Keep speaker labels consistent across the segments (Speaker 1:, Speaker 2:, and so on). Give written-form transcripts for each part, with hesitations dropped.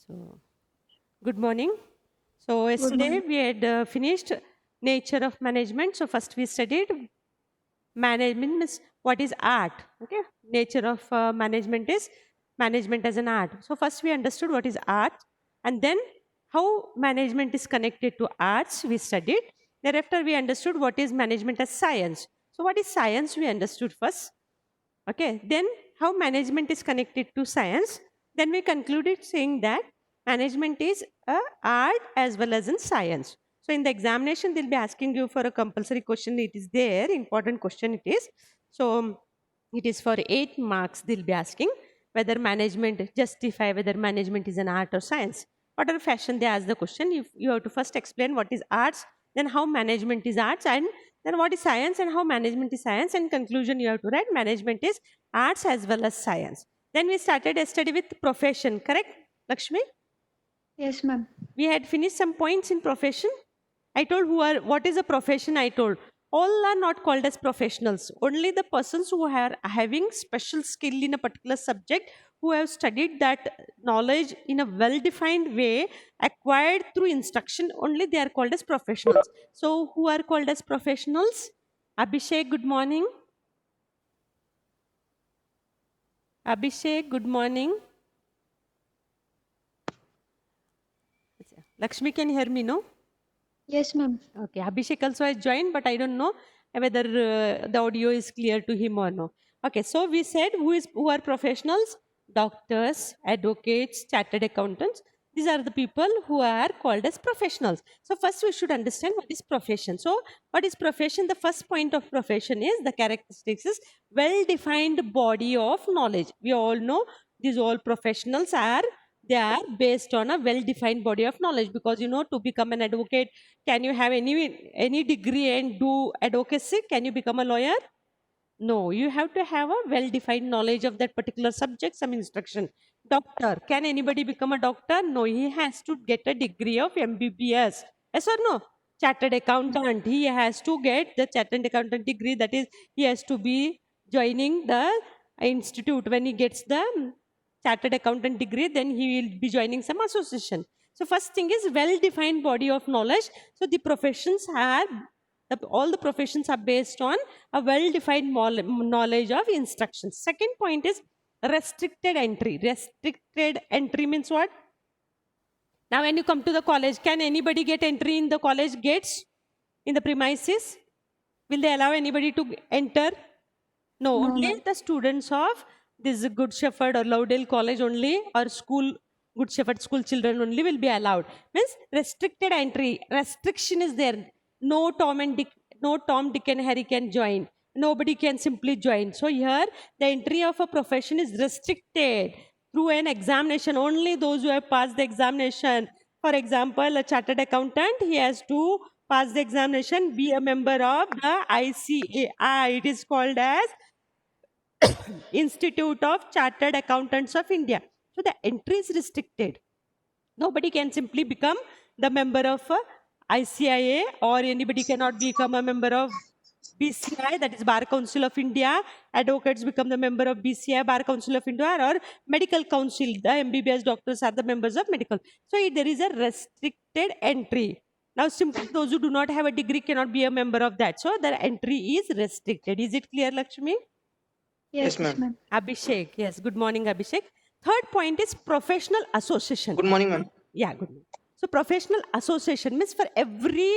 Speaker 1: So, good morning. So,
Speaker 2: Good
Speaker 1: yesterday
Speaker 2: morning.
Speaker 1: we had finished nature of management. So, first we studied management means what is art. Okay, nature of management is management as an art. So, first we understood what is art, and then how management is connected to arts. We studied. Thereafter, we understood what is management as science. So, what is science? We understood first. Okay, then how management is connected to science. Then we concluded saying that management is a art as well as in science. So in the examination, they'll be asking you for a compulsory question. It is there, important question it is. So it is for 8 marks. They'll be asking whether management justify whether management is an art or science. Whatever fashion they ask the question, you have to first explain what is arts, then how management is arts, and then what is science and how management is science. And conclusion you have to write management is arts as well as science. Then we started a study with profession, correct, Lakshmi?
Speaker 2: Yes, ma'am.
Speaker 1: We had finished some points in profession. I told who are what is a profession. I told all are not called as professionals. Only the persons who are having special skill in a particular subject, who have studied that knowledge in a well-defined way, acquired through instruction. Only they are called as professionals. So who are called as professionals? Abhishek, good morning. Abhishek, good morning. Lakshmi, can you hear me? No.
Speaker 2: Yes, ma'am.
Speaker 1: Okay, Abhishek also has joined, but I don't know whether the audio is clear to him or no. Okay, so we said who are professionals? Doctors, advocates, chartered accountants. These are the people who are called as professionals. So first we should understand what is profession. So what is profession? The first point of profession is the characteristics is well-defined body of knowledge. We all know these all professionals are they are based on a well-defined body of knowledge, because to become an advocate, can you have any degree and do advocacy? Can you become a lawyer? No, you have to have a well-defined knowledge of that particular subject, some instruction. Doctor, can anybody become a doctor? No, he has to get a degree of MBBS. Yes or no? Chartered accountant, he has to get the chartered accountant degree. That is, he has to be joining the institute. When he gets the chartered accountant degree, then he will be joining some association. So first thing is well-defined body of knowledge. So the professions are all the professions are based on a well-defined knowledge of instructions. Second point is restricted entry. Restricted entry means what? Now, when you come to the college, can anybody get entry in the college gates, in the premises? Will they allow anybody to enter? No,
Speaker 2: No,
Speaker 1: only
Speaker 2: ma'am.
Speaker 1: the students of this Good Shepherd or Loudale College only, or school Good Shepherd school children only will be allowed. Means restricted entry. Restriction is there. No Tom and Dick, no Tom, Dick and Harry can join. Nobody can simply join. So here the entry of a profession is restricted through an examination. Only those who have passed the examination. For example, a chartered accountant, he has to pass the examination, be a member of the ICAI. It is called as Institute of Chartered Accountants of India. So the entry is restricted. Nobody can simply become the member of ICIA, or anybody cannot become a member of BCI, that is Bar Council of India. Advocates become the member of BCI, Bar Council of India, or Medical Council. The MBBS doctors are the members of medical. So there is a restricted entry. Now, simply those who do not have a degree cannot be a member of that. So the entry is restricted. Is it clear, Lakshmi?
Speaker 2: Yes,
Speaker 3: Yes, ma'am.
Speaker 2: ma'am.
Speaker 1: Abhishek, yes, good morning, Abhishek. Third point is professional association.
Speaker 3: Good morning, ma'am.
Speaker 1: Yeah, good morning. So professional association means for every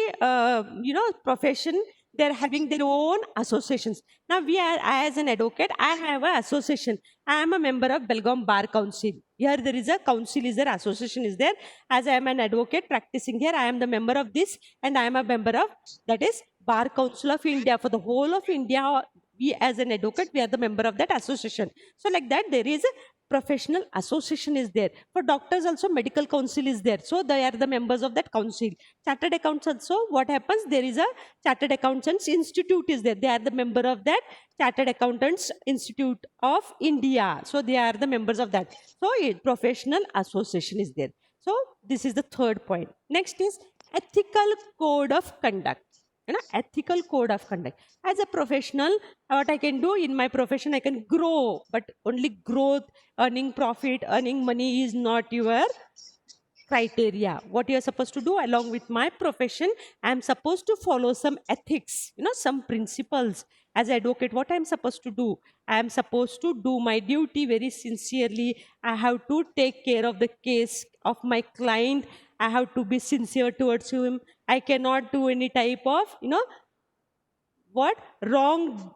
Speaker 1: profession, they're having their own associations. Now we are, I as an advocate, I have an association. I am a member of Belgaum Bar Council. Here there is a council, is there, association is there. As I am an advocate practicing here, I am the member of this, and I am a member of that is Bar Council of India. For the whole of India, we as an advocate, we are the member of that association. So like that, there is a professional association is there. For doctors also, medical council is there, so they are the members of that council. Chartered accounts also, what happens, there is a chartered accountants institute is there, they are the member of that chartered accountants institute of India, so they are the members of that. So professional association is there. So this is the third point. Next is ethical code of conduct. Ethical code of conduct. As a professional, what I can do in my profession, I can grow, but only growth, earning profit, earning money is not your criteria. What you are supposed to do along with my profession, I am supposed to follow some ethics, some principles. As advocate, what I am supposed to do? I am supposed to do my duty very sincerely. I have to take care of the case of my client. I have to be sincere towards him. I cannot do any type of, what wrong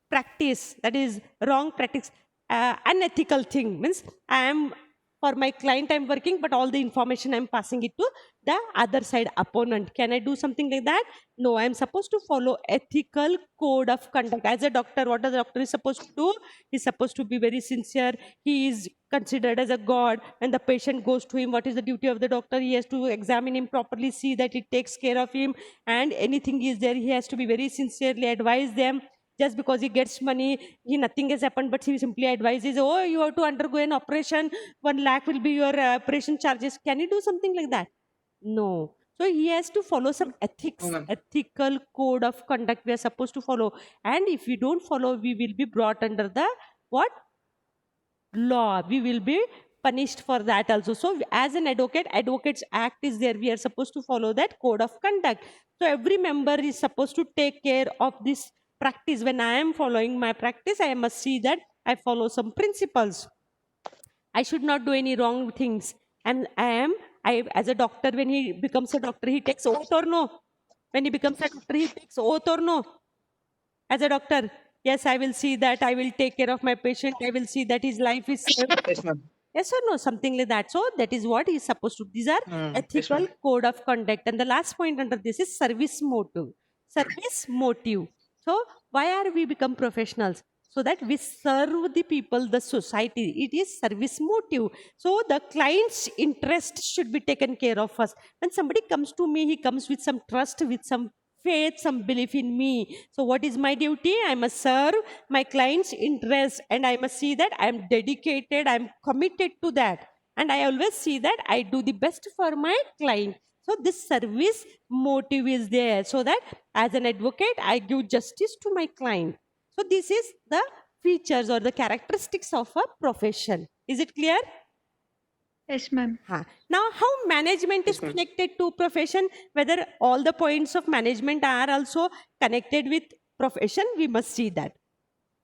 Speaker 1: practice, that is wrong practice, unethical thing. Means I am, for my client I'm working, but all the information I'm passing it to the other side opponent. Can I do something like that? No, I'm supposed to follow ethical code of conduct. As a doctor, what the doctor is supposed to do? He's supposed to be very sincere. He is considered as a god. When the patient goes to him, what is the duty of the doctor? He has to examine him properly, see that it takes care of him, and anything is there, he has to be very sincerely advise them. Just because he gets money, nothing has happened, but he simply advises, oh, you have to undergo an operation, 1 lakh will be your operation charges. Can you do something like that? No. So he has to follow some ethics,
Speaker 3: No, ma'am.
Speaker 1: ethical code of conduct we are supposed to follow. And if we don't follow, we will be brought under the what? Law. We will be punished for that also. So as an advocate, Advocates Act is there. We are supposed to follow that code of conduct. So every member is supposed to take care of this practice. When I am following my practice, I must see that I follow some principles. I should not do any wrong things. And I as a doctor, when he becomes a doctor, he takes oath or no? When he becomes a doctor, he takes oath or no? As a doctor, yes, I will see that I will take care of my patient. I will see that his life is saved.
Speaker 3: Yes, ma'am.
Speaker 1: Yes or no? Something like that. So that is what he's supposed to. These are
Speaker 3: Yes,
Speaker 1: ethical
Speaker 3: ma'am.
Speaker 1: code of conduct. And the last point under this is service motive. Service motive. So why are we become professionals? So that we serve the people, the society. It is service motive. So the client's interest should be taken care of first. When somebody comes to me, he comes with some trust, with some faith, some belief in me. So what is my duty? I must serve my client's interest, and I must see that I am dedicated, I am committed to that. And I always see that I do the best for my client. So this service motive is there, so that as an advocate, I give justice to my client. So this is the features or the characteristics of a profession. Is it clear?
Speaker 2: Yes, ma'am.
Speaker 1: Now, how management is
Speaker 3: Yes, ma'am.
Speaker 1: connected to profession, whether all the points of management are also connected with profession, we must see that.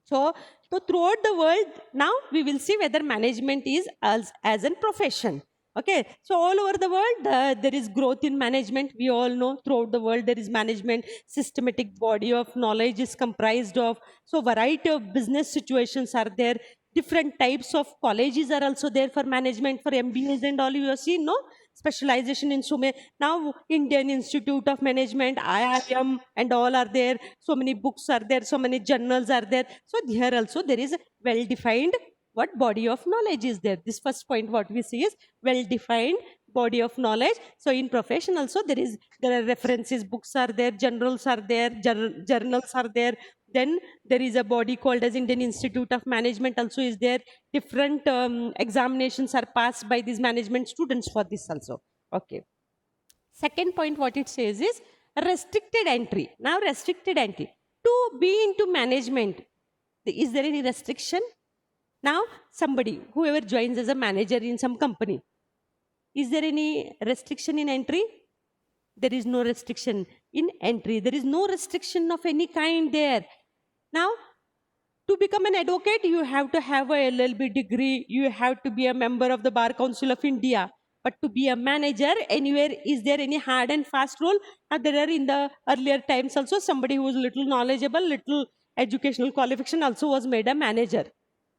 Speaker 1: So throughout the world, now we will see whether management is as a profession. Okay, so all over the world, there is growth in management. We all know throughout the world there is management. Systematic body of knowledge is comprised of. So variety of business situations are there. Different types of colleges are also there for management, for MBAs and all. You have seen, no? Specialization in so many. Now Indian Institute of Management, IIM and all are there. So many books are there. So many journals are there. So here also there is a well-defined what body of knowledge is there. This first point what we see is well-defined body of knowledge. So in profession also there are references, books are there, journals are there, journals are there. Then there is a body called as Indian Institute of Management also is there. Different examinations are passed by these management students for this also. Okay. Second point what it says is restricted entry. Now restricted entry. To be into management, is there any restriction? Now somebody, whoever joins as a manager in some company, is there any restriction in entry? There is no restriction in entry. There is no restriction of any kind there. Now, to become an advocate, you have to have a LLB degree. You have to be a member of the Bar Council of India. But to be a manager anywhere, is there any hard and fast rule? There are in the earlier times also somebody who was little knowledgeable, little educational qualification also was made a manager.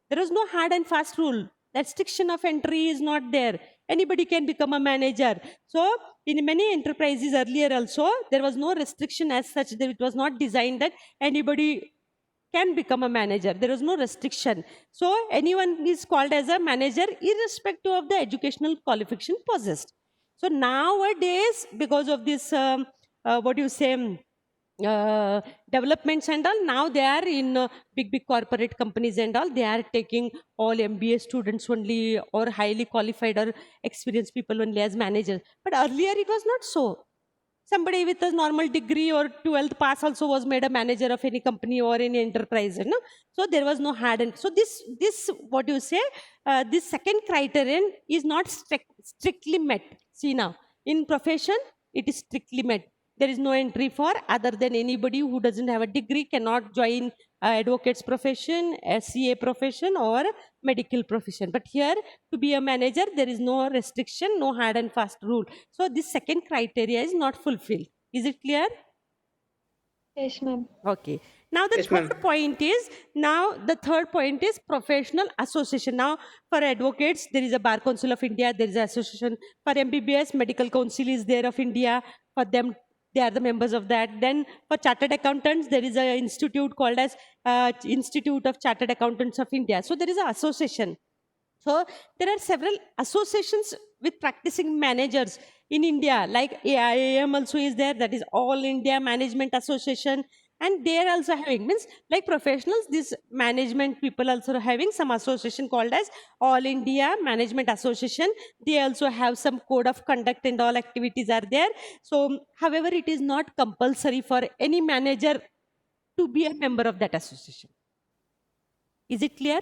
Speaker 1: There is no hard and fast rule. Restriction of entry is not there. Anybody can become a manager. So in many enterprises earlier also, there was no restriction as such. That it was not designed that anybody can become a manager. There is no restriction. So anyone is called as a manager irrespective of the educational qualification possessed. So nowadays, because of this, developments and all, now they are in big corporate companies and all, they are taking all MBA students only or highly qualified or experienced people only as managers. But earlier it was not so. somebody with a normal degree or 12th pass also was made a manager of any company or any enterprise, you know. So there was no hard and so this what you say, this second criterion is not strictly met. See now, in profession, it is strictly met. There is no entry for other than anybody who doesn't have a degree cannot join advocate's profession, SCA profession, or medical profession. But here, to be a manager, there is no restriction, no hard and fast rule. So this second criteria is not fulfilled. Is it clear?
Speaker 2: Yes, ma'am.
Speaker 1: Okay. Now the
Speaker 3: Yes, ma'am.
Speaker 1: third point is professional association. Now for advocates, there is a Bar Council of India, there is an association. For MBBS, Medical Council is there of India. For them, they are the members of that. Then for chartered accountants, there is an institute called as Institute of Chartered Accountants of India. So there is an association. So there are several associations with practicing managers in India, like AIAM also is there, that is All India Management Association, and they are also having, means like professionals, these management people also are having some association called as All India Management Association. They also have some code of conduct and all activities are there. So, however, it is not compulsory for any manager to be a member of that association. Is it clear?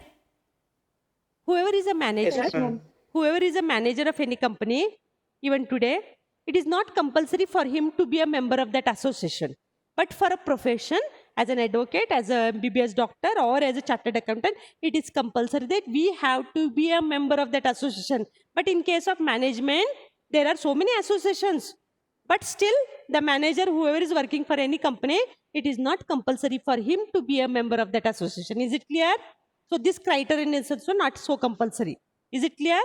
Speaker 1: Whoever is a manager,
Speaker 3: Yes, ma'am.
Speaker 1: whoever is a manager of any company, even today, it is not compulsory for him to be a member of that association. But for a profession, as an advocate, as a MBBS doctor, or as a chartered accountant, it is compulsory that we have to be a member of that association. But in case of management, there are so many associations. But still, the manager, whoever is working for any company, it is not compulsory for him to be a member of that association. Is it clear? So this criterion is also not so compulsory. Is it clear?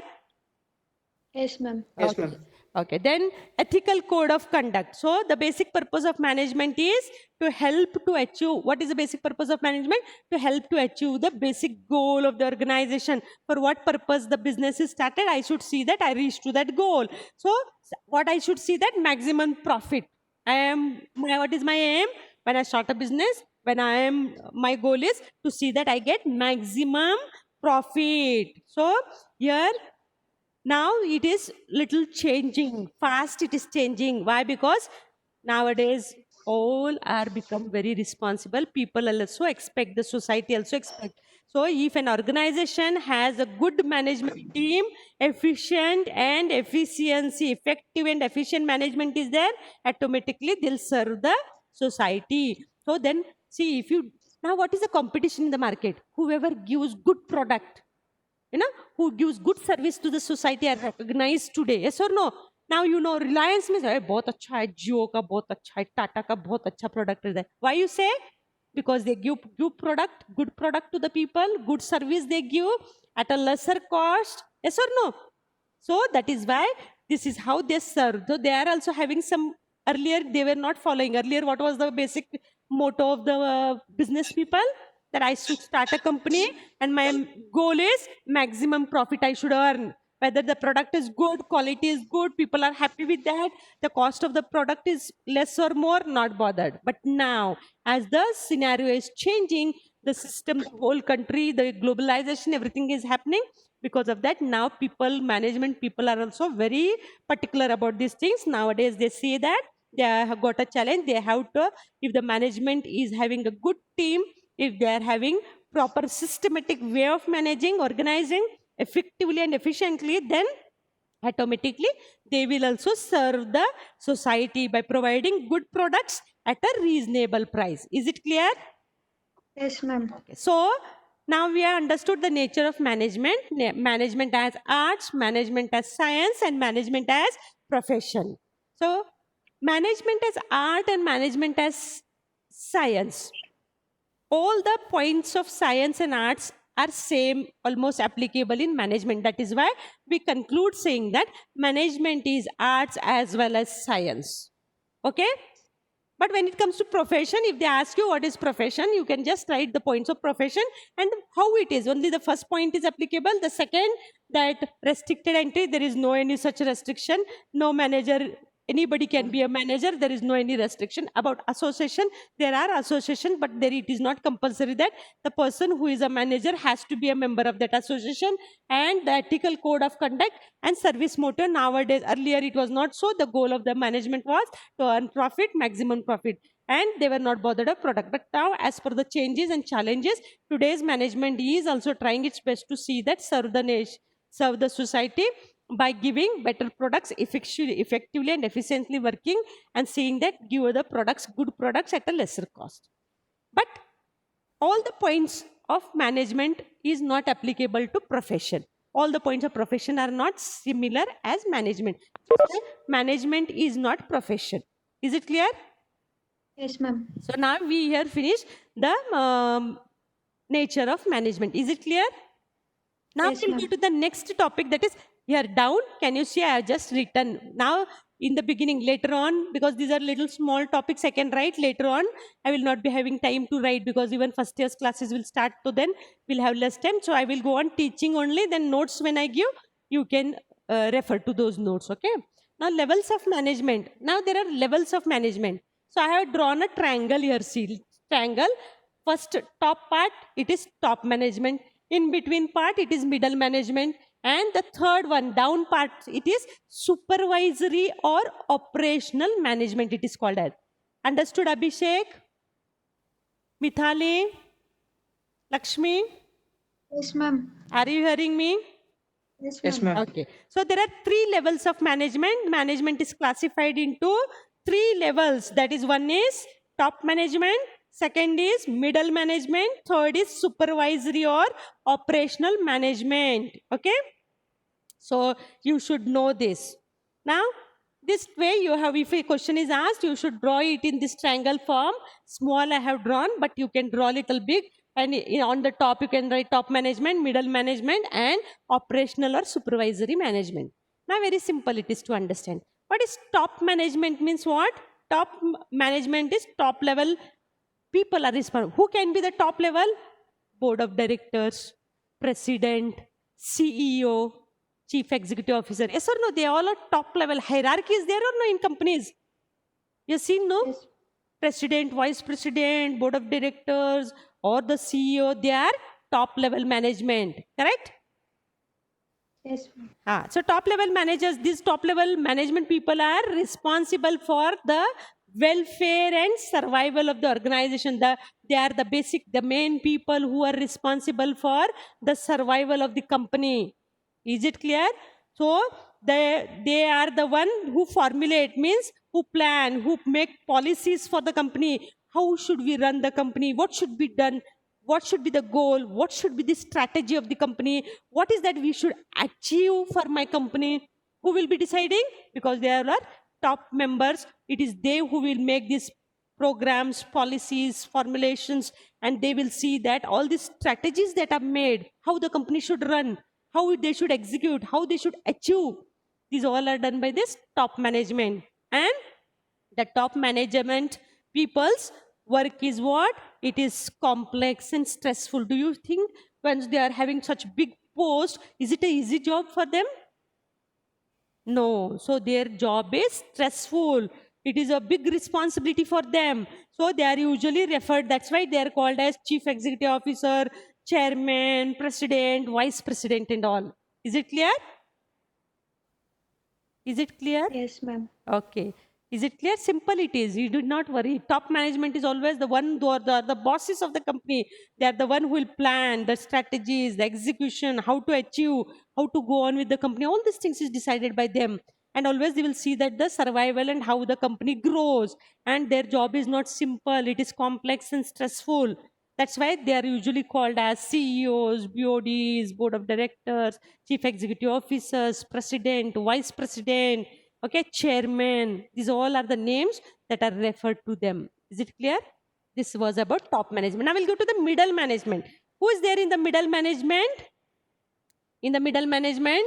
Speaker 2: Yes, ma'am.
Speaker 3: Yes, ma'am.
Speaker 1: Okay, then ethical code of conduct. So the basic purpose of management is to help to achieve, what is the basic purpose of management? To help to achieve the basic goal of the organization. For what purpose the business is started, I should see that I reach to that goal. So what I should see that maximum profit. What is my aim? When I start a business, my goal is to see that I get maximum profit. So here, now it is little changing, fast it is changing. Why? Because nowadays all are become very responsible. People also expect, the society also expect. So if an organization has a good management team, efficient and efficiency, effective and efficient management is there, automatically they'll serve the society. So then see, if you, now what is the competition in the market? Whoever gives good product, you know, who gives good service to the society are recognized today. Yes or no? Now you know Reliance means बहुत अच्छा है, Jio का बहुत अच्छा है, Tata का बहुत अच्छा product है. Why you say? Because they give good product to the people, good service they give at a lesser cost. Yes or no? So that is why this is how they serve. So they are also having some, earlier they were not following. Earlier what was the basic motto of the business people? That I should start a company and my goal is maximum profit I should earn. Whether the product is good, quality is good, people are happy with that, the cost of the product is less or more, not bothered. But now, as the scenario is changing, the system, the whole country, the globalization, everything is happening. Because of that, now management people are also very particular about these things. Nowadays, they say that they have got a challenge. They have to, if the management is having a good team, if they are having proper systematic way of managing, organizing effectively and efficiently, then automatically they will also serve the society by providing good products at a reasonable price. Is it clear?
Speaker 2: Yes, ma'am.
Speaker 1: So now we have understood the nature of management, management as arts, management as science, and management as profession. So management as art and management as science. All the points of science and arts are same, almost applicable in management. That is why we conclude saying that management is arts as well as science. Okay? But when it comes to profession, if they ask you what is profession, you can just write the points of profession and how it is. Only the first point is applicable. The second, that restricted entry, there is no any such restriction. No manager Anybody can be a manager. There is no any restriction. About association, there are association, but there it is not compulsory that the person who is a manager has to be a member of that association. And the ethical code of conduct and service motto nowadays, earlier it was not so. The goal of the management was to earn profit, maximum profit, and they were not bothered of product. But now, as per the changes and challenges, today's management is also trying its best to see that serve the nation, serve the society by giving better products effectively and efficiently working, and seeing that give the products good products at a lesser cost. But all the points of management is not applicable to profession. All the points of profession are not similar as management. Management is not profession. Is it clear?
Speaker 2: Yes, ma'am.
Speaker 1: So now we here finish the nature of management. Is it clear? Now
Speaker 2: Yes,
Speaker 1: we'll
Speaker 2: ma'am.
Speaker 1: go to the next topic, that is here down. Can you see I have just written? Now in the beginning, later on, because these are little small topics I can write later on. I will not be having time to write because even first year's classes will start, so then we'll have less time. So I will go on teaching only, then notes when I give, you can refer to those notes, okay? Now levels of management. Now there are levels of management. So I have drawn a triangle here, see, triangle. First top part, it is top management. In between part, it is middle management. And the third one, down part, it is supervisory or operational management, it is called as. Understood, Abhishek? Mithali? Lakshmi?
Speaker 2: Yes, ma'am.
Speaker 1: Are you hearing me?
Speaker 2: Yes,
Speaker 3: Yes,
Speaker 2: ma'am.
Speaker 3: ma'am.
Speaker 1: Okay. So there are 3 levels of management. Management is classified into 3 levels. That is, one is top management, second is middle management, third is supervisory or operational management. Okay. So you should know this. Now, this way you have, if a question is asked, you should draw it in this triangle form. Small I have drawn, but you can draw little big. And on the top, you can write top management, middle management, and operational or supervisory management. Now, very simple it is to understand. What is top management means what? Top management is top level people are responsible. Who can be the top level? Board of directors, president, CEO, chief executive officer. Yes or no? They all are top level. Hierarchy is there or no in companies? You see, no?
Speaker 2: Yes.
Speaker 1: President, vice president, board of directors, or the CEO, they are top level management. Correct?
Speaker 2: Yes, ma'am.
Speaker 1: So top level managers, these top level management people are responsible for the welfare and survival of the organization. They are the basic, the main people who are responsible for the survival of the company. Is it clear? So they are the one who formulate, means who plan, who make policies for the company. How should we run the company? What should be done? What should be the goal? What should be the strategy of the company? What is that we should achieve for my company? Who will be deciding? Because they are our top members. It is they who will make these programs, policies, formulations, and they will see that all these strategies that are made, how the company should run, how they should execute, how they should achieve. These all are done by this top management. And the top management people's work is what? It is complex and stressful. Do you think when they are having such big post, is it an easy job for them? No. So their job is stressful. It is a big responsibility for them. So they are usually referred, that's why they are called as chief executive officer, chairman, president, vice president and all. Is it clear? Is it clear?
Speaker 2: Yes, ma'am.
Speaker 1: Okay. Is it clear? Simple it is. You do not worry. Top management is always the one who are the bosses of the company. They are the one who will plan the strategies, the execution, how to achieve, how to go on with the company. All these things is decided by them. And always they will see that the survival and how the company grows. And their job is not simple. It is complex and stressful. That's why they are usually called as CEOs, BODs, board of directors, chief executive officers, president, vice president, okay, chairman. These all are the names that are referred to them. Is it clear? This was about top management. Now we'll go to the middle management. Who is there in the middle management? In the middle management,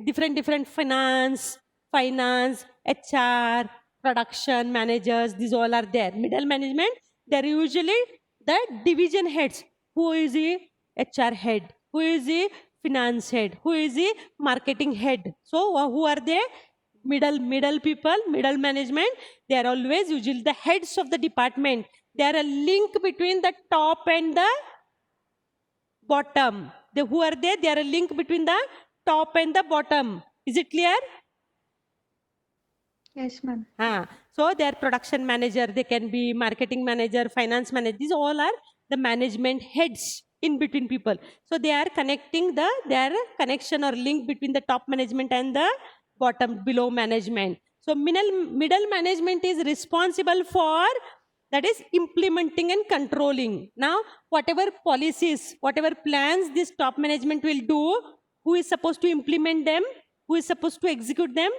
Speaker 1: different finance, HR, production managers, these all are there. Middle management, they're usually the division heads. Who is the HR head? Who is the finance head? Who is the marketing head? So who are they? middle people, middle management, they are always usually the heads of the department. They are a link between the top and the bottom. Who are they? They are a link between the top and the bottom. Is it clear?
Speaker 2: Yes, ma'am.
Speaker 1: So they are production manager, they can be marketing manager, finance manager. These all are the management heads in between people. So they are connecting their connection or link between the top management and the bottom below management. So middle management is responsible for, that is, implementing and controlling. Now, whatever policies, whatever plans this top management will do, who is supposed to implement them? Who is supposed to execute them?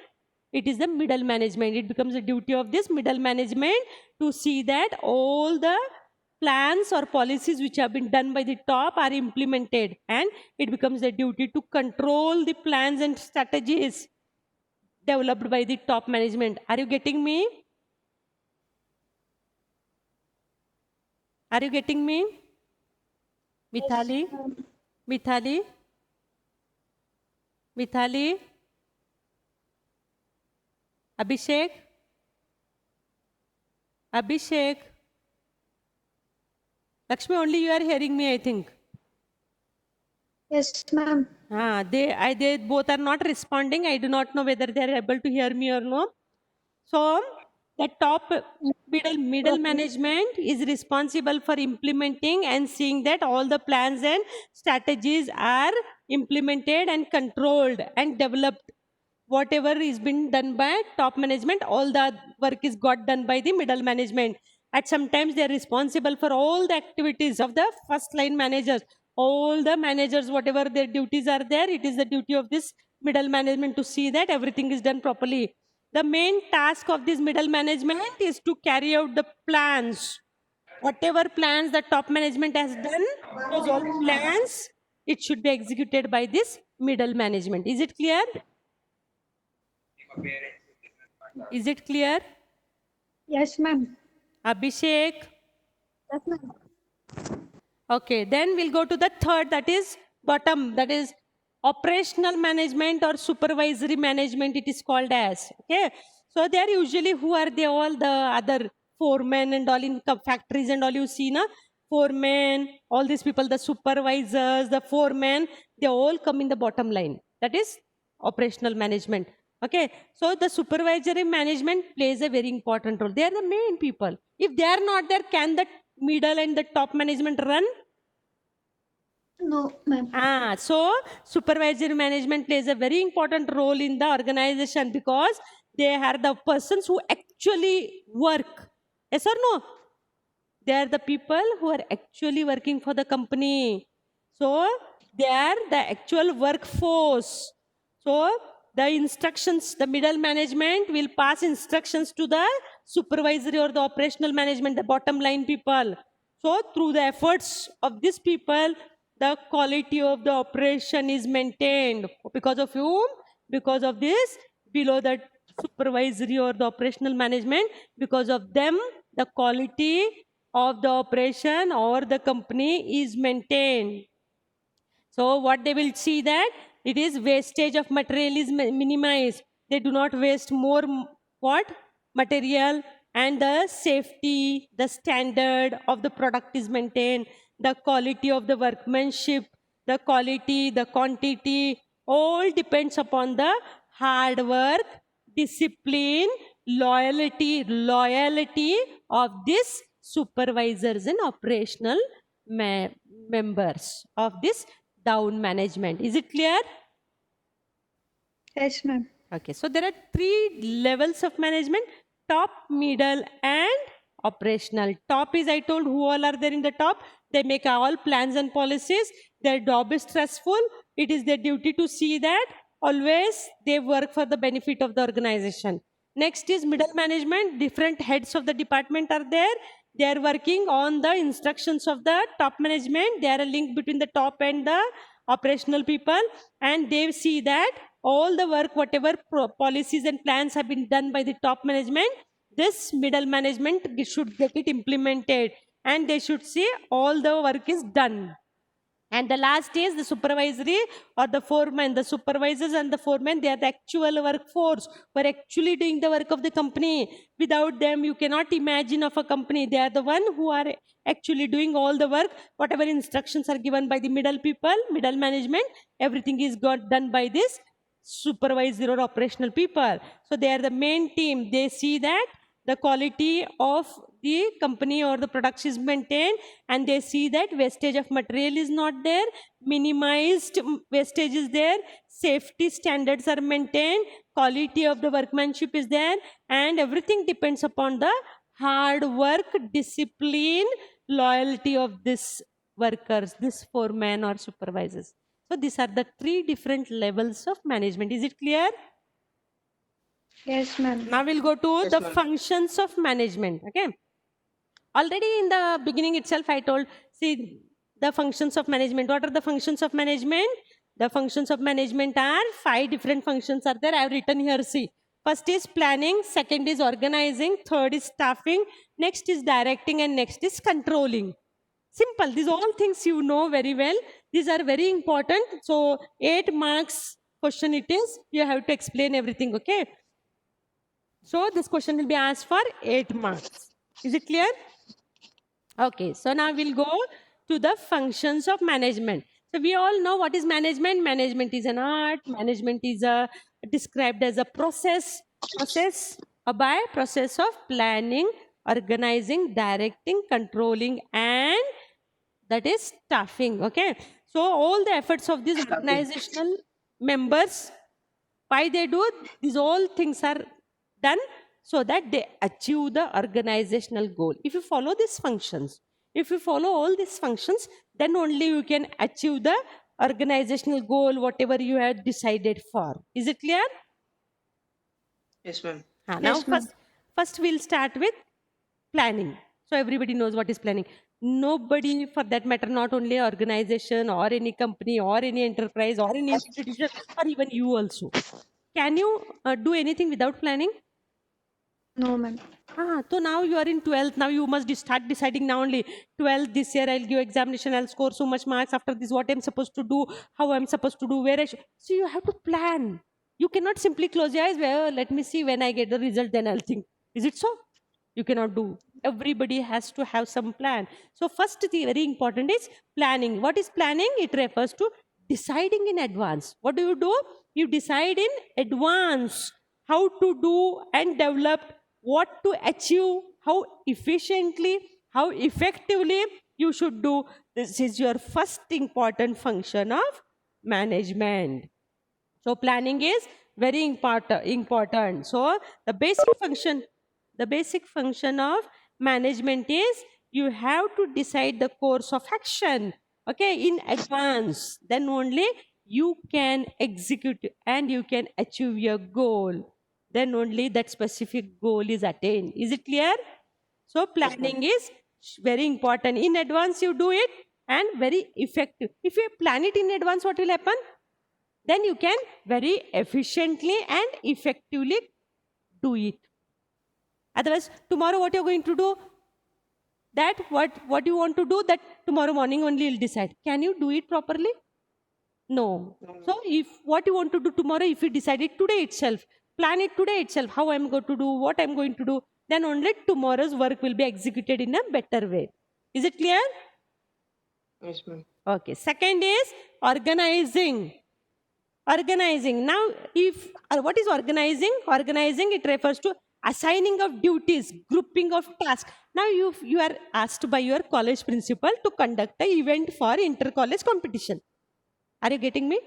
Speaker 1: It is the middle management. It becomes a duty of this middle management to see that all the plans or policies which have been done by the top are implemented, and it becomes a duty to control the plans and strategies developed by the top management. Are you getting me? Are you getting me? Mithali? Mithali? Mithali? Abhishek? Abhishek? Lakshmi, only you are hearing me, I think.
Speaker 2: Yes, ma'am.
Speaker 1: They both are not responding. I do not know whether they are able to hear me or no. So the top middle management is responsible for implementing and seeing that all the plans and strategies are implemented and controlled and developed. Whatever is been done by top management, all the work is got done by the middle management. At sometimes they are responsible for all the activities of the first line managers. All the managers, whatever their duties are there, it is the duty of this middle management to see that everything is done properly. The main task of this middle management is to carry out the plans. Whatever plans the top management has done, those all plans, it should be executed by this middle management. Is it clear? Is it clear?
Speaker 2: Yes, ma'am.
Speaker 1: Abhishek?
Speaker 2: Yes, ma'am.
Speaker 1: Okay, then we'll go to the third, that is bottom, that is operational management or supervisory management, it is called as. Okay, so they are usually, who are they? All the other foremen and all in factories and all, you see, na? Foremen, all these people, the supervisors, the foremen, they all come in the bottom line. That is operational management. Okay, so the supervisory management plays a very important role. They are the main people. If they are not there, can the middle and the top management run?
Speaker 2: No, ma'am.
Speaker 1: So supervisory management plays a very important role in the organization because they are the persons who actually work. Yes or no? They are the people who are actually working for the company. So they are the actual workforce. So the instructions, the middle management will pass instructions to the supervisory or the operational management, the bottom line people. So through the efforts of these people, the quality of the operation is maintained. Because of whom? Because of this, below the supervisory or the operational management, because of them, the quality of the operation or the company is maintained. So what they will see that it is wastage of material is minimized. They do not waste more what? Material, and the safety, the standard of the product is maintained, the quality of the workmanship, the quality, the quantity, all depends upon the hard work, discipline, loyalty of these supervisors and operational members of this down management. Is it clear?
Speaker 2: Yes, ma'am.
Speaker 1: Okay, so there are 3 levels of management: top, middle, and operational. Top is, I told, who all are there in the top. They make all plans and policies. Their job is stressful. It is their duty to see that always they work for the benefit of the organization. Next is middle management. Different heads of the department are there. They are working on the instructions of the top management. They are a link between the top and the operational people, and they see that all the work, whatever policies and plans have been done by the top management, this middle management should get it implemented, and they should see all the work is done. And the last is the supervisory or the foreman. The supervisors and the foremen, they are the actual workforce who are actually doing the work of the company. Without them, you cannot imagine of a company. They are the one who are actually doing all the work. Whatever instructions are given by the middle people, middle management, everything is got done by this supervisor or operational people. So they are the main team. They see that the quality of the company or the products is maintained, and they see that wastage of material is not there, minimized wastage is there, safety standards are maintained, quality of the workmanship is there, and everything depends upon the hard work, discipline, loyalty of this workers, this foreman or supervisors. So these are the three different levels of management. Is it clear?
Speaker 2: Yes, ma'am.
Speaker 1: Now we'll go to
Speaker 3: Yes,
Speaker 1: the
Speaker 3: ma'am.
Speaker 1: functions of management. Okay. Already in the beginning itself, I told, see, the functions of management. What are the functions of management? The functions of management are 5 different functions are there. I have written here, see. First is planning, second is organizing, third is staffing, next is directing, and next is controlling. Simple. These all things you know very well. These are very important. So 8 marks question it is. You have to explain everything, okay? So this question will be asked for 8 marks. Is it clear? Okay, so now we'll go to the functions of management. So we all know what is management. Management is an art. Management is described as a process of planning, organizing, directing, controlling, and that is staffing. Okay, so all the efforts of these organizational members, why they do these all things are done so that they achieve the organizational goal. If you follow these functions, if you follow all these functions, then only you can achieve the organizational goal, whatever you have decided for. Is it clear?
Speaker 3: Yes, ma'am.
Speaker 1: Now
Speaker 2: Yes, ma'am.
Speaker 1: first we'll start with planning. So everybody knows what is planning. Nobody, for that matter, not only organization or any company or any enterprise or any institution or even you also. Can you do anything without planning?
Speaker 2: No, ma'am.
Speaker 1: So now you are in 12th. Now you must start deciding now only. 12th, this year I'll give examination, I'll score so much marks. After this, what I'm supposed to do, how I'm supposed to do, where I should. So you have to plan. You cannot simply close your eyes, well, let me see when I get the result, then I'll think. Is it so? You cannot do. Everybody has to have some plan. So first, the very important is planning. What is planning? It refers to deciding in advance. What do? You decide in advance how to do and develop, what to achieve, how efficiently, how effectively you should do. This is your first important function of management. So planning is very important. So the basic function of management is you have to decide the course of action, okay, in advance. Then only you can execute and you can achieve your goal. Then only that specific goal is attained. Is it clear? So planning is very important. In advance you do it and very effective. If you plan it in advance, what will happen? Then you can very efficiently and effectively do it. Otherwise, tomorrow what you're going to do, that what you want to do, that tomorrow morning only you'll decide. Can you do it properly? No. So if what you want to do tomorrow, if you decide it today itself, plan it today itself, how I'm going to do, what I'm going to do, then only tomorrow's work will be executed in a better way. Is it clear?
Speaker 3: Yes, ma'am.
Speaker 1: Okay. Second is organizing. Organizing. Now, what is organizing? Organizing, it refers to assigning of duties, grouping of tasks. Now, you are asked by your college principal to conduct an event for inter-college competition. Are you getting me?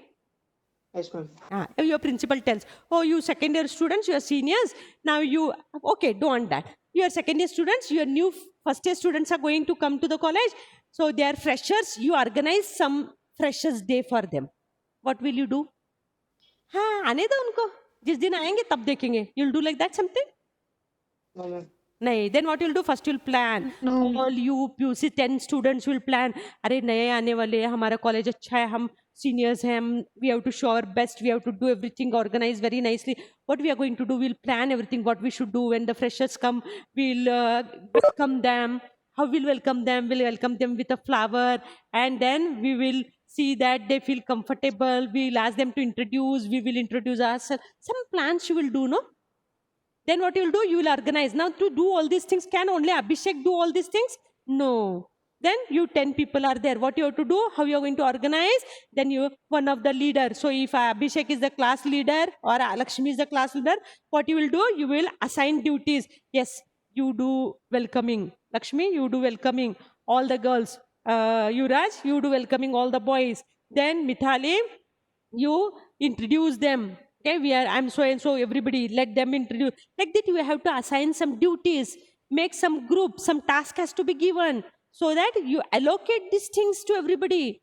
Speaker 3: Yes, ma'am.
Speaker 1: Your principal tells, oh, you second year students, you are seniors. Now you, okay, don't want that. Your second year students, your new first year students are going to come to the college. So they are freshers. You organize some freshers day for them. What will you do? हाँ आने दो उनको, जिस दिन आएंगे तब देखेंगे. You'll do like that something?
Speaker 3: No, ma'am.
Speaker 1: नहीं. Then what you'll do? First you'll plan.
Speaker 2: No.
Speaker 1: All you see 10 students will plan. अरे नए आने वाले हैं, हमारा कॉलेज अच्छा है, हम seniors हैं, हम we have to show our best, we have to do everything organized very nicely. What we are going to do? We'll plan everything. What we should do when the freshers come, we'll welcome them. How we'll welcome them? We'll welcome them with a flower, and then we will see that they feel comfortable. We'll ask them to introduce. We will introduce ourselves. Some plans you will do, no? Then what you will do? You will organize. Now to do all these things, can only Abhishek do all these things? No. Then you 10 people are there. What you have to do? How you are going to organize? Then you one of the leader. So if Abhishek is the class leader or Lakshmi is the class leader, what you will do? You will assign duties. Yes, you do welcoming. Lakshmi, you do welcoming all the girls. Yuraj, you do welcoming all the boys. Then Mithali, you introduce them. Okay, I'm so and so, everybody, let them introduce. Like that, you have to assign some duties, make some group, some task has to be given so that you allocate these things to everybody.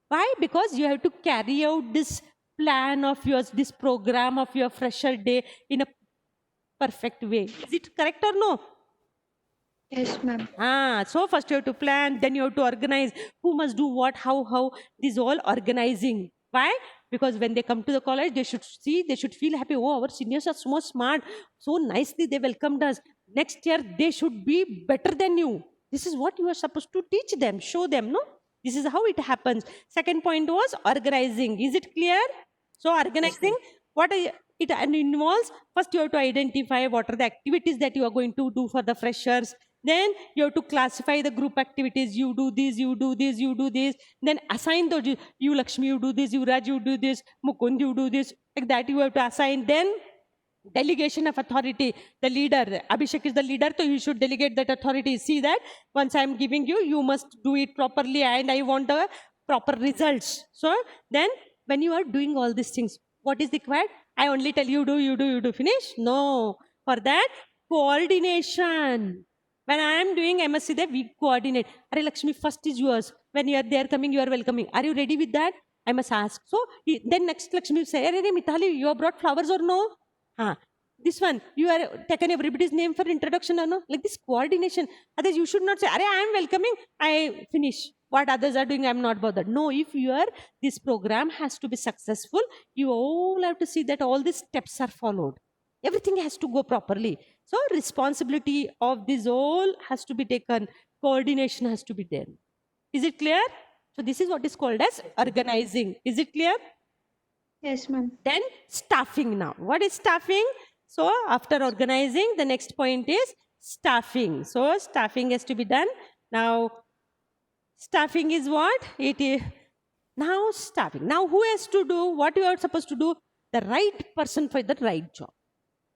Speaker 1: Why? Because you have to carry out this plan of yours, this program of your fresher day in a perfect way. Is it correct or no?
Speaker 2: Yes, ma'am.
Speaker 1: So first you have to plan, then you have to organize who must do what, how. This all organizing. Why? Because when they come to the college, they should feel happy. Oh, our seniors are so smart, so nicely they welcomed us. Next year, they should be better than you. This is what you are supposed to teach them, show them, no? This is how it happens. Second point was organizing. Is it clear? So organizing, what it involves, first you have to identify what are the activities that you are going to do for the freshers. Then you have to classify the group activities. You do this, you do this, you do this. Then assign those. You Lakshmi, you do this. You Raj, you do this. Mukund, you do this. Like that you have to assign. Then delegation of authority. The leader, Abhishek is the leader, so you should delegate that authority. See that once I am giving you, you must do it properly and I want the proper results. So then when you are doing all these things, what is required? I only tell you do. Finish? No. For that, coordination. When I am doing MSc there, we coordinate. Are Lakshmi, first is yours. When they are coming, you are welcoming. Are you ready with that? I must ask. So then next Lakshmi will say, Are Mithali, you have brought flowers or no? This one, you are taken everybody's name for introduction or no? Like this coordination. Others, you should not say, I am welcoming, I finish. What others are doing, I am not bothered. No, if this program has to be successful, you all have to see that all these steps are followed. Everything has to go properly. So responsibility of this all has to be taken. Coordination has to be done. Is it clear? So this is what is called as organizing. Is it clear?
Speaker 2: Yes, ma'am.
Speaker 1: Then staffing now. What is staffing? So after organizing, the next point is staffing. So staffing has to be done. Now, staffing is what? It is now staffing. Now who has to do what you are supposed to do? The right person for the right job.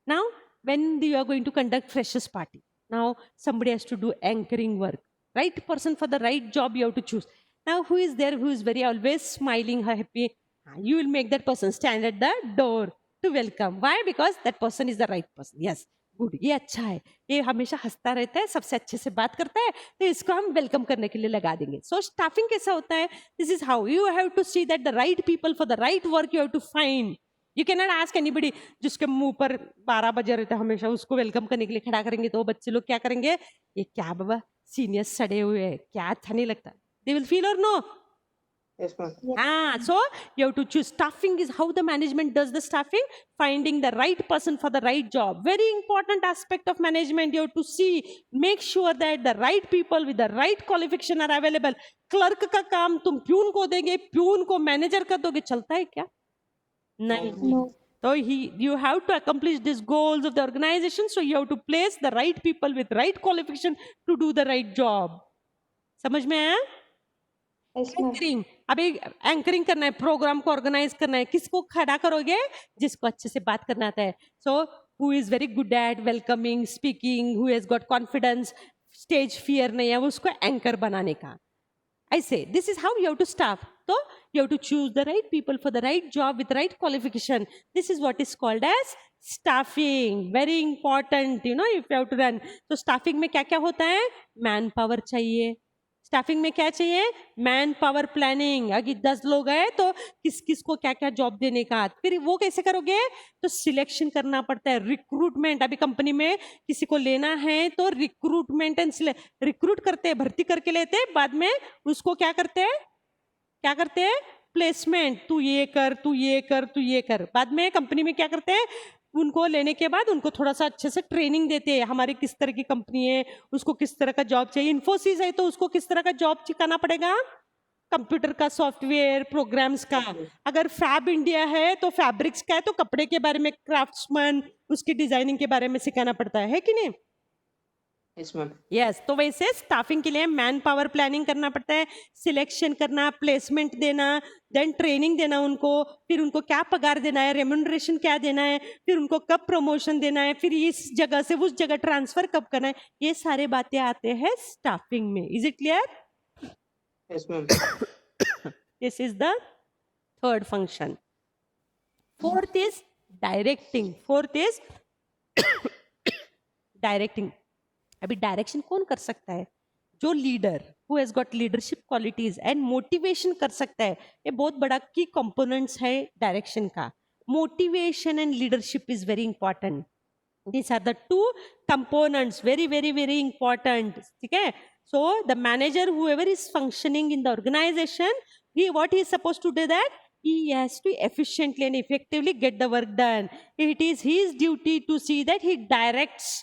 Speaker 1: Now, when you are going to conduct freshers party, now somebody has to do anchoring work. Right person for the right job you have to choose. Now, who is there who is very always smiling, happy? You will make that person stand at the door to welcome. Why? Because that person is the right person. Yes, good. ये अच्छा है. ये हमेशा हंसता रहता है, सबसे अच्छे से बात करता है, तो इसको हम वेलकम करने के लिए लगा देंगे. So staffing कैसा होता है? This is how you have to see that the right people for the right work you have to find. You cannot ask anybody जिसके मुंह पर 12 बजे रहते हमेशा उसको वेलकम करने के लिए खड़ा करेंगे तो बच्चे लोग क्या करेंगे? ये क्या बाबा सीनियर्स सड़े हुए हैं, क्या अच्छा नहीं लगता. They will feel or no?
Speaker 3: Yes, ma'am.
Speaker 1: So you have to choose. Staffing is how the management does the staffing, finding the right person for the right job. Very important aspect of management. You have to see, make sure that the right people with the right qualification are available. Clerk का काम तुम peon को देंगे, peon को manager का दोगे, चलता है क्या? नहीं.
Speaker 2: No.
Speaker 1: So you have to accomplish these goals of the organization. So you have to place the right people with right qualification to do the right job. समझ में आया?
Speaker 2: Yes, ma'am.
Speaker 1: एंकरिंग. अभी एंकरिंग करना है, programme को organise करना है, किसको खड़ा करोगे? जिसको अच्छे से बात करना आता है. So who is very good at welcoming, speaking, who has got confidence, stage fear नहीं है, उसको एंकर बनाने का. I say this is how you have to staff. So you have to choose the right people for the right job with the right qualification. This is what is called as staffing. Very important, you know, if you have to run. So staffing में क्या क्या होता है? Man power चाहिए. Staffing में क्या चाहिए? Man power planning. अगर 10 लोग हैं तो किस किस को क्या क्या जॉब देने का, फिर वो कैसे करोगे? तो सिलेक्शन करना पड़ता है. रिक्रूटमेंट. अभी कंपनी में किसी को लेना है तो रिक्रूटमेंट एंड रिक्रूट करते हैं, भर्ती करके लेते हैं, बाद में उसको क्या करते हैं? क्या करते हैं? प्लेसमेंट. तू ये कर, तू ये कर, तू ये कर. बाद में कंपनी में क्या करते हैं? उनको लेने के बाद उनको थोड़ा सा अच्छे से ट्रेनिंग देते हैं. हमारी किस तरह की कंपनी है, उसको किस तरह का जॉब चाहिए. इन्फोसिस है तो उसको किस तरह का जॉब सिखाना पड़ेगा? कंप्यूटर का सॉफ्टवेयर प्रोग्राम्स का, अगर फैब इंडिया है तो फैब्रिक्स का है तो कपड़े के बारे में, क्राफ्ट्समैन उसकी डिजाइनिंग के बारे में सिखाना पड़ता है कि नहीं?
Speaker 3: Yes, ma'am.
Speaker 1: यस तो वैसे स्टाफिंग के लिए मैन पावर प्लानिंग करना पड़ता है, सिलेक्शन करना, प्लेसमेंट देना, देन ट्रेनिंग देना उनको, फिर उनको क्या पगार देना है, रेम्यूनरेशन क्या देना है, फिर उनको कब प्रमोशन देना है, फिर इस जगह से उस जगह ट्रांसफर कब करना है, ये सारे बातें आते हैं स्टाफिंग में. Is it clear?
Speaker 3: Yes, ma'am.
Speaker 1: This is the third function. Fourth is directing. Fourth is directing. अभी डायरेक्शन कौन कर सकता है? जो leader who has got leadership qualities and motivation कर सकता है. ये बहुत बड़ा की कंपोनेंट्स है डायरेक्शन का. Motivation and leadership is very important. These are the two components, very, very, very important. Okay? So the manager, whoever is functioning in the organization, what he is supposed to do that? He has to efficiently and effectively get the work done. It is his duty to see that he directs.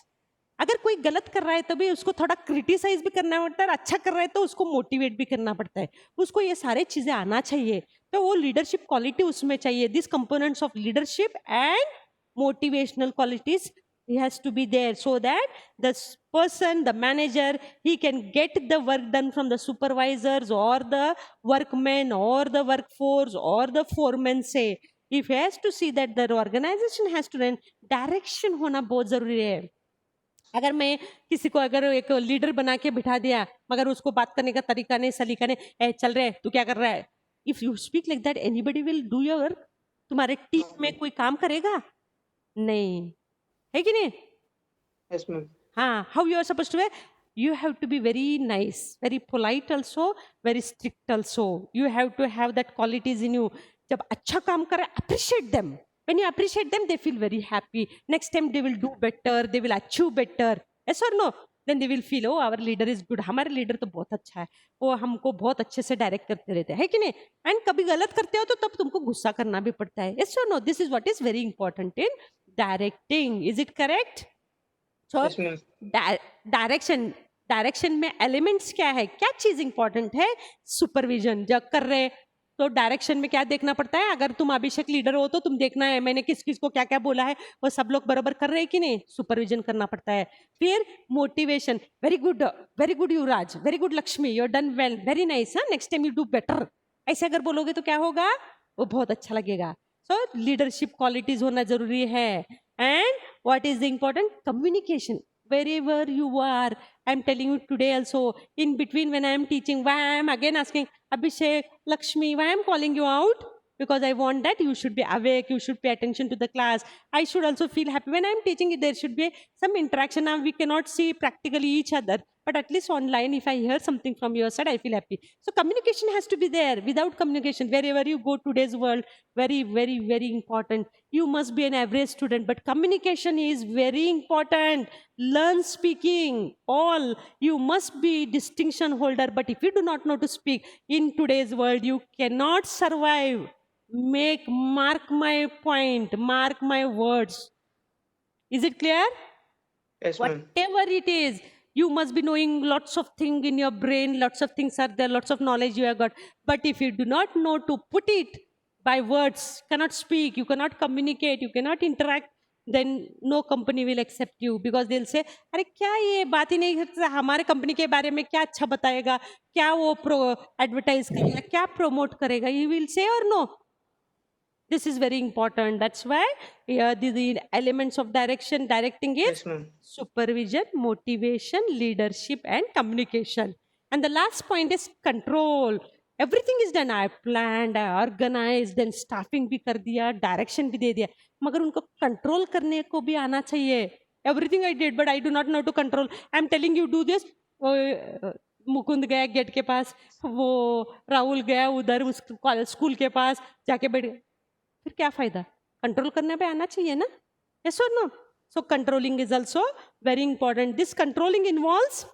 Speaker 1: अगर कोई गलत कर रहा है तो भी उसको थोड़ा क्रिटिसाइज भी करना पड़ता है, अच्छा कर रहा है तो उसको मोटिवेट भी करना पड़ता है. उसको ये सारे चीजें आना चाहिए, तो वो लीडरशिप क्वालिटी उसमें चाहिए. This components of leadership and motivational qualities he has to be there so that the person, the manager, he can get the work done from the supervisors or the workmen or the workforce or the foreman say. If he has to see that the organization has to run, direction होना बहुत जरूरी है. अगर मैं किसी को अगर एक लीडर बना के बिठा दिया मगर उसको बात करने का तरीका नहीं, सलीका नहीं, ए चल रहे तू क्या कर रहा है, if you speak like that anybody will do your work. तुम्हारे टीम में कोई काम करेगा नहीं, है कि नहीं?
Speaker 3: Yes, ma'am.
Speaker 1: हाँ, how you are supposed to be? You have to be very nice, very polite also, very strict also. You have to have that qualities in you. जब अच्छा काम करे, appreciate them. When you appreciate them, they feel very happy. Next time they will do better, they will achieve better. Yes or no? Then they will feel, oh, our leader is good. हमारे leader तो बहुत अच्छा है, वो हमको बहुत अच्छे से डायरेक्ट करते रहते हैं, है कि नहीं? एंड कभी गलत करते हो तो तब तुमको गुस्सा करना भी पड़ता है. Yes or no? This is what is very important in directing. Is it correct? So
Speaker 3: Yes, ma'am.
Speaker 1: Direction में एलिमेंट्स क्या है, क्या चीज इंपॉर्टेंट है? सुपरविजन. जब कर रहे तो डायरेक्शन में क्या देखना पड़ता है? अगर तुम अभिषेक लीडर हो तो तुम देखना है मैंने किस किस को क्या क्या बोला है, वो सब लोग बराबर कर रहे हैं कि नहीं, सुपरविजन करना पड़ता है. फिर motivation. Very good Yuvraj, very good Lakshmi, you done well, very nice, next time you do better. ऐसे अगर बोलोगे तो क्या होगा, वो बहुत अच्छा लगेगा. सो लीडरशिप क्वालिटीज होना जरूरी है. And what is the important? Communication. Wherever you are, I am telling you today also, in between when I am teaching, why I am again asking, Abhishek, Lakshmi, why I am calling you out? Because I want that you should be awake, you should pay attention to the class. I should also feel happy. When I am teaching, there should be some interaction. Now we cannot see practically each other, but at least online, if I hear something from your side, I feel happy. So communication has to be there. Without communication, wherever you go today's world, very, very, very important. You must be an average student, but communication is very important. Learn speaking. All. You must be distinction holder, but if you do not know to speak in today's world, you cannot survive. Mark my point, mark my words. Is it clear?
Speaker 3: Yes, ma'am.
Speaker 1: Whatever it is, you must be knowing lots of things in your brain, lots of things are there, lots of knowledge you have got. But if you do not know to put it by words, cannot speak, you cannot communicate, you cannot interact, then no company will accept you, because they'll say, अरे क्या ये बात ही नहीं करता, हमारे company के बारे में क्या अच्छा बताएगा, क्या वो एडवर्टाइज करेगा, क्या प्रमोट करेगा, you will say or no? This is very important. That's why the elements of directing is
Speaker 3: Yes, ma'am.
Speaker 1: supervision, motivation, leadership, and communication. And the last point is control. Everything is done. I planned, I organized, then staffing भी कर दिया, direction भी दे दिया, मगर उनको control करने को भी आना चाहिए. Everything I did, but I do not know to control. I'm telling you do this. Mukund गया गेट के पास, वो राहुल गया उधर उस स्कूल के पास जाके बैठ गया, फिर क्या फायदा? कंट्रोल करने पे आना चाहिए ना. Yes or no? So controlling is also very important. This controlling involves,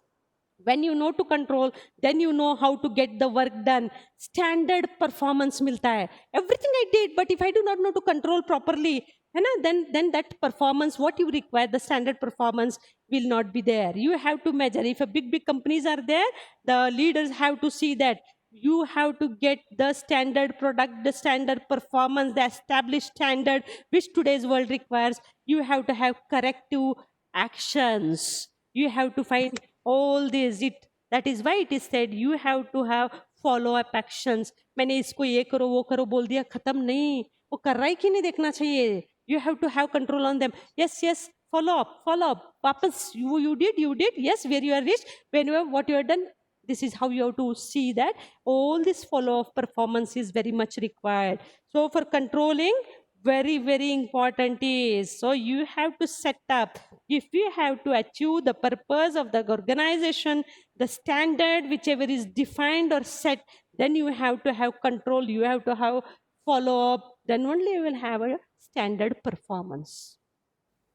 Speaker 1: when you know to control, then you know how to get the work done. Standard performance मिलता है. Everything I did, but if I do not know to control properly, है ना, then that performance, what you require, the standard performance will not be there. You have to measure. If a big companies are there, the leaders have to see that You have to get the standard product, the standard performance, the established standard which today's world requires. You have to have corrective actions. You have to find all these. That is why it is said you have to have follow-up actions. मैंने इसको ये करो वो करो बोल दिया खत्म नहीं वो कर रहा है कि नहीं देखना चाहिए. You have to have control on them. Yes, follow up. वापस you did. Yes, where you are reached, when you have what you have done. This is how you have to see that all this follow-up performance is very much required. So for controlling, very, very important is, so you have to set up, if you have to achieve the purpose of the organization, the standard, whichever is defined or set, then you have to have control, you have to have follow-up, then only you will have a standard performance.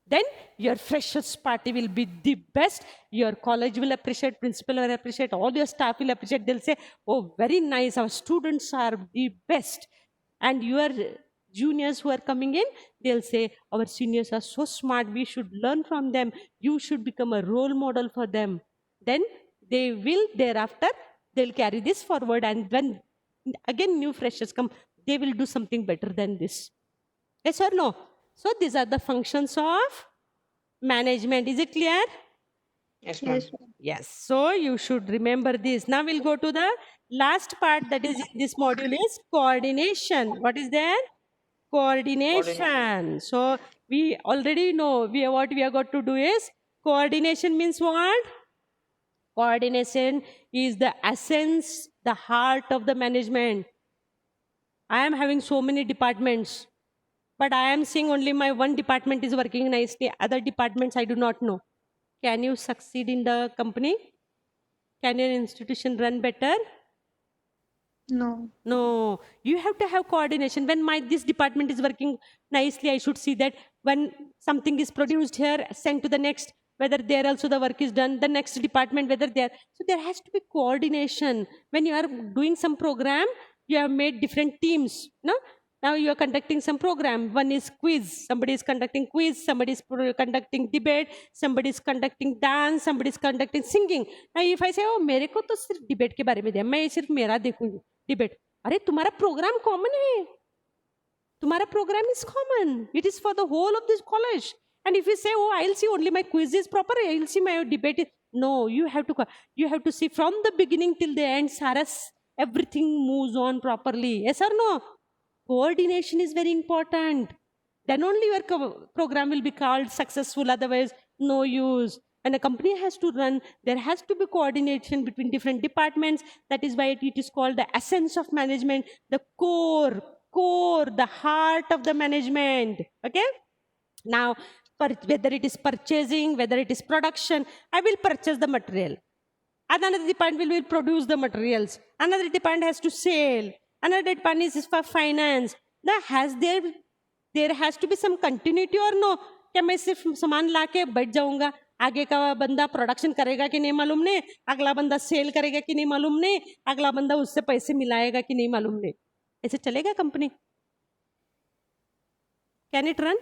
Speaker 1: Then your freshers party will be the best. Your college will appreciate, principal will appreciate, all your staff will appreciate. They'll say, oh, very nice, our students are the best. And your juniors who are coming in, they'll say, our seniors are so smart, we should learn from them. You should become a role model for them. Then they will thereafter, they'll carry this forward. And when again new freshers come, they will do something better than this. Yes or no? So these are the functions of management. Is it clear?
Speaker 3: Yes, ma'am.
Speaker 2: Yes, ma'am.
Speaker 1: Yes. So you should remember this. Now we'll go to the last part that is in this module is coordination. What is there? Coordination. So we already know what we have got to do is coordination means what? Coordination is the essence, the heart of the management. I am having so many departments, but I am seeing only my one department is working nicely. Other departments I do not know. Can you succeed in the company? Can your institution run better?
Speaker 2: No.
Speaker 1: No. You have to have coordination. When this department is working nicely, I should see that when something is produced here, sent to the next, whether there also the work is done, the next department, whether there. So there has to be coordination. When you are doing some program, you have made different teams. No? Now you are conducting some program. One is quiz. Somebody is conducting quiz. Somebody is conducting debate. Somebody is conducting dance. Somebody is conducting singing. Now if I say, oh, मेरे को तो सिर्फ debate के बारे में दिया, मैं सिर्फ मेरा देखूंगी debate. अरे तुम्हारा program common है. तुम्हारा program is common. It is for the whole of this college. And if you say, oh, I'll see only my quiz is proper, I'll see my debate is, no, you have to see from the beginning till the end, Saras, everything moves on properly. Yes or no? Coordination is very important. Then only your program will be called successful, otherwise no use. And a company has to run, there has to be coordination between different departments. That is why it is called the essence of management, the core, the heart of the management. Okay? Now, whether it is purchasing, whether it is production, I will purchase the material. Another department will produce the materials. Another department has to sell. Another department is for finance. Now, there has to be some continuity or no? क्या मैं सिर्फ सामान लाके बैठ जाऊंगा, आगे का बंदा प्रोडक्शन करेगा कि नहीं मालूम नहीं, अगला बंदा सेल करेगा कि नहीं मालूम नहीं, अगला बंदा उससे पैसे मिलाएगा कि नहीं मालूम नहीं. ऐसे चलेगा company? Can it run?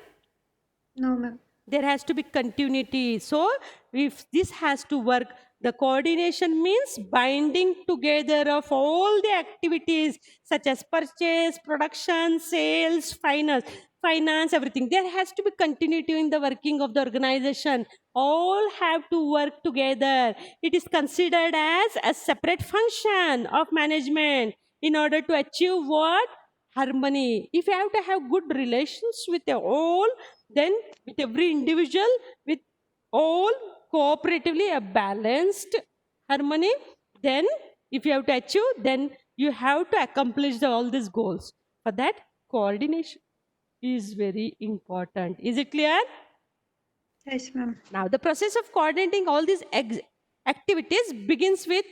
Speaker 2: No, ma'am.
Speaker 1: There has to be continuity. So if this has to work, the coordination means binding together of all the activities such as purchase, production, sales, finance, everything. There has to be continuity in the working of the organization. All have to work together. It is considered as a separate function of management in order to achieve what? Harmony. If you have to have good relations with all, then with every individual, with all cooperatively a balanced harmony, then if you have to achieve, then you have to accomplish all these goals. For that, coordination is very important. Is it clear?
Speaker 2: Yes, ma'am.
Speaker 1: Now, the process of coordinating all these activities begins with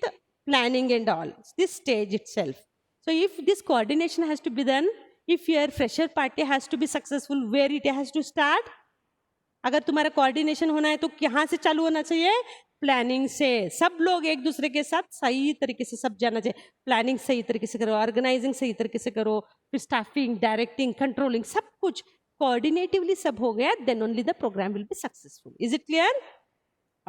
Speaker 1: planning and all, this stage itself. So if this coordination has to be done, if your fresher party has to be successful, where it has to start? अगर तुम्हारा coordination होना है तो कहाँ से चालू होना चाहिए? प्लानिंग से. सब लोग एक दूसरे के साथ सही तरीके से सब जाना चाहिए. प्लानिंग सही तरीके से करो, ऑर्गेनाइजिंग सही तरीके से करो, फिर स्टाफिंग, डायरेक्टिंग, कंट्रोलिंग, सब कुछ coordinatively सब हो गया, then only the program will be successful. Is it clear?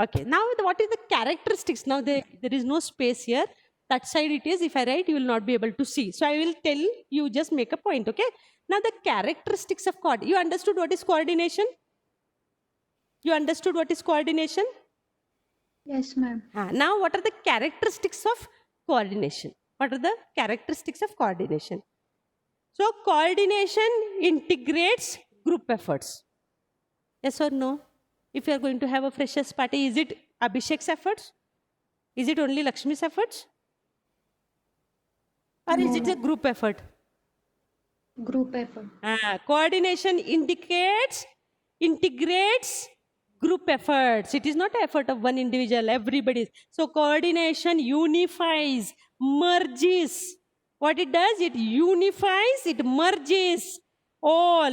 Speaker 1: Okay, now what is the characteristics? Now there is no space here. that side it is. If I write, you will not be able to see. So I will tell you, just make a point, okay? Now the characteristics of you understood what is coordination? You understood what is coordination?
Speaker 2: Yes, ma'am.
Speaker 1: Now what are the characteristics of coordination? What are the characteristics of coordination? So coordination integrates group efforts. Yes or no? If you are going to have a freshers party, is it Abhishek's efforts? Is it only Lakshmi's efforts? Or is it a group effort?
Speaker 2: Group effort.
Speaker 1: Coordination integrates group efforts. It is not an effort of one individual, everybody's. So coordination unifies, merges. What it does, it unifies, it merges all,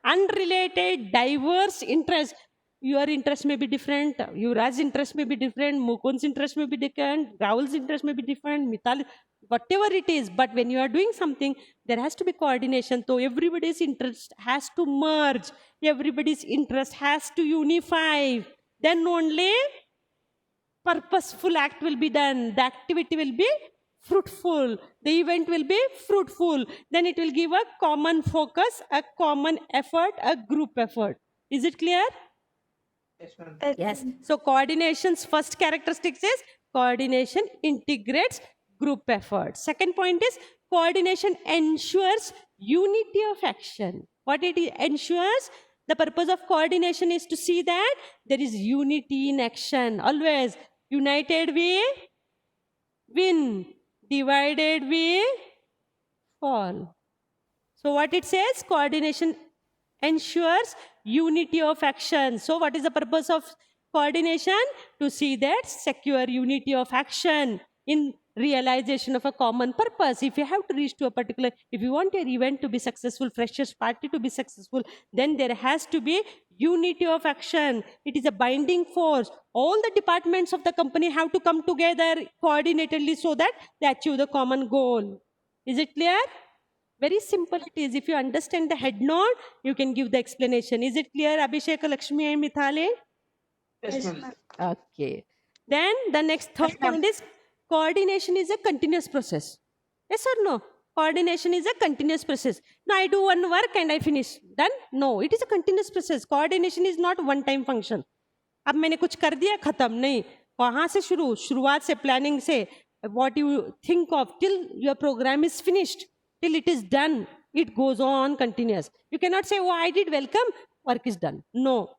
Speaker 1: unrelated, diverse interests. Your interest may be different, Yuvraj's interest may be different, Mukund's interest may be different, Rahul's interest may be different, Mital, whatever it is. But when you are doing something, there has to be coordination. So everybody's interest has to merge, everybody's interest has to unify. Then only purposeful act will be done. The activity will be fruitful. The event will be fruitful. Then it will give a common focus, a common effort, a group effort. Is it clear?
Speaker 3: Yes, ma'am.
Speaker 1: Yes. So coordination's first characteristics is coordination integrates group effort. Second point is coordination ensures unity of action. What it ensures? The purpose of coordination is to see that there is unity in action. Always united we win, divided we fall. So what it says? Coordination ensures unity of action. So what is the purpose of coordination? To see that secure unity of action in realization of a common purpose. If you have to reach to a particular, if you want your event to be successful, freshers party to be successful, then there has to be unity of action. It is a binding force. All the departments of the company have to come together coordinatedly so that they achieve the common goal. Is it clear? Very simple it is. If you understand the head node, you can give the explanation. Is it clear, Abhishek, Lakshmi and Mithali?
Speaker 3: Yes, ma'am.
Speaker 1: Okay. Then the next third point is coordination is a continuous process. Yes or no? Coordination is a continuous process. Now I do one work and I finish. Done? No, it is a continuous process. Coordination is not one time function. अब मैंने कुछ कर दिया खत्म नहीं. कहाँ से शुरू? शुरुआत से planning से what you think of till your program is finished, till it is done. It goes on continuous. You cannot say, oh, I did welcome, work is done. No.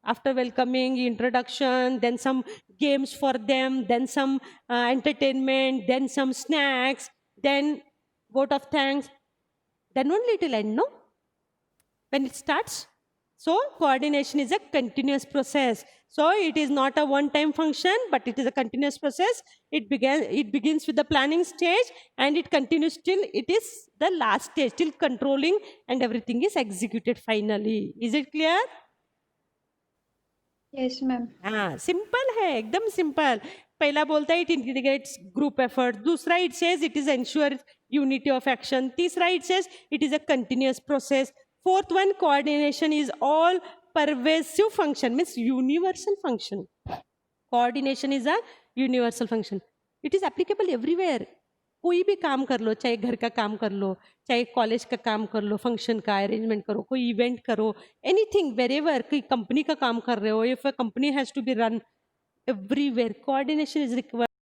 Speaker 1: After welcoming, introduction, then some games for them, then some entertainment, then some snacks, then vote of thanks, then only it will end, no? When it starts. So coordination is a continuous process. So it is not a one-time function, but it is a continuous process. It begins with the planning stage and it continues till it is the last stage, till controlling and everything is executed finally. Is it clear?
Speaker 2: Yes, ma'am.
Speaker 1: Simple है, एकदम simple. पहला बोलता है it integrates group effort. दूसरा it says it is ensure unity of action. तीसरा it says it is a continuous process. Fourth one, coordination is all pervasive function, means universal function. Coordination is a universal function. It is applicable everywhere. कोई भी काम कर लो, चाहे घर का काम कर लो, चाहे कॉलेज का काम कर लो, फंक्शन का अरेंजमेंट करो, कोई इवेंट करो, एनीथिंग, वेरेवर, कोई कंपनी का काम कर रहे हो, if a company has to be run, everywhere coordination is required.